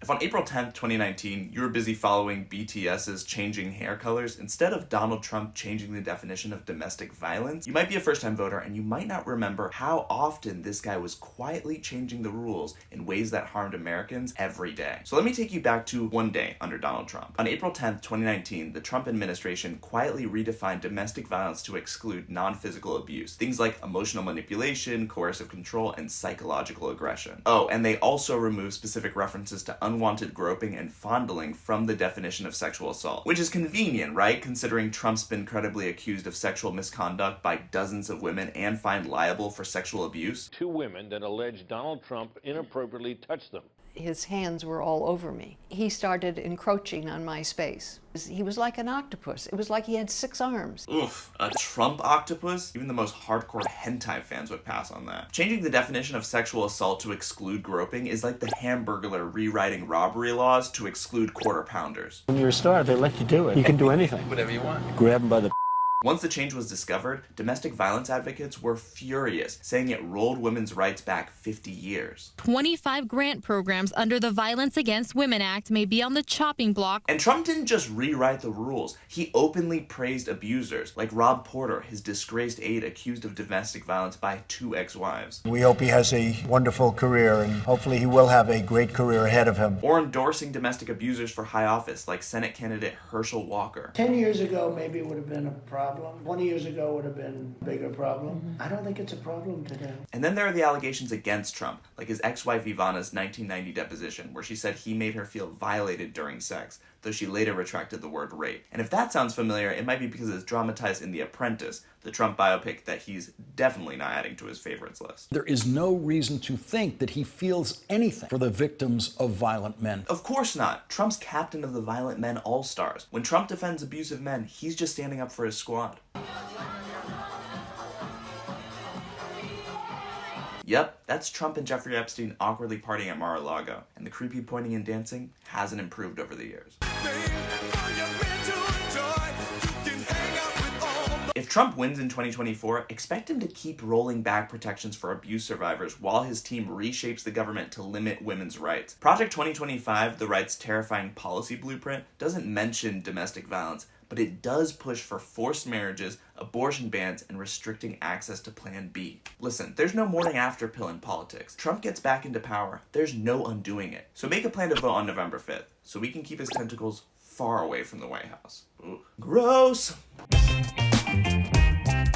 If on April 10th, 2019, you were busy following BTS's changing hair colors, instead of Donald Trump changing the definition of domestic violence, you might be a first-time voter and you might not remember how often this guy was quietly changing the rules in ways that harmed Americans every day. So let me take you back to one day under Donald Trump. On April 10th, 2019, the Trump administration quietly redefined domestic violence to exclude non-physical abuse, things like emotional manipulation, coercive control, and psychological aggression. Oh, and they also removed specific references to unwanted groping and fondling from the definition of sexual assault, which is convenient, right? Considering Trump's been credibly accused of sexual misconduct by dozens of women and found liable for sexual abuse. 2 women that alleged Donald Trump inappropriately touched them. His hands were all over me. He started encroaching on my space. He was like an octopus. It was like he had 6 arms. Oof, a Trump octopus? Even the most hardcore hentai fans would pass on that. Changing the definition of sexual assault to exclude groping is like the Hamburglar rewriting robbery laws to exclude quarter pounders. When you're a star, they let you do it. You can do anything. Whatever you want. Grab them by the Once the change was discovered, domestic violence advocates were furious, saying it rolled women's rights back 50 years. 25 grant programs under the Violence Against Women Act may be on the chopping block. And Trump didn't just rewrite the rules. He openly praised abusers, like Rob Porter, his disgraced aide accused of domestic violence by 2 ex-wives. We hope he has a wonderful career, and hopefully he will have a great career ahead of him. Or endorsing domestic abusers for high office, like Senate candidate Herschel Walker. 10 years ago, maybe it would have been a problem. 20 years ago would have been a bigger problem. I don't think it's a problem today. And then there are the allegations against Trump, like his ex-wife Ivana's 1990 deposition, where she said he made her feel violated during sex, though she later retracted the word rape. And if that sounds familiar, it might be because it's dramatized in The Apprentice, the Trump biopic that he's definitely not adding to his favorites list. There is no reason to think that he feels anything for the victims of violent men. Of course not. Trump's captain of the Violent Men All-Stars. When Trump defends abusive men, he's just standing up for his squad. Yep, that's Trump and Jeffrey Epstein awkwardly partying at Mar-a-Lago, and the creepy pointing and dancing hasn't improved over the years. If Trump wins in 2024, expect him to keep rolling back protections for abuse survivors while his team reshapes the government to limit women's rights. Project 2025, the right's terrifying policy blueprint, doesn't mention domestic violence, but it does push for forced marriages, abortion bans, and restricting access to Plan B. Listen, there's no morning after pill in politics. Trump gets back into power, there's no undoing it. So make a plan to vote on November 5th, so we can keep his tentacles far away from the White House. Ooh. Gross!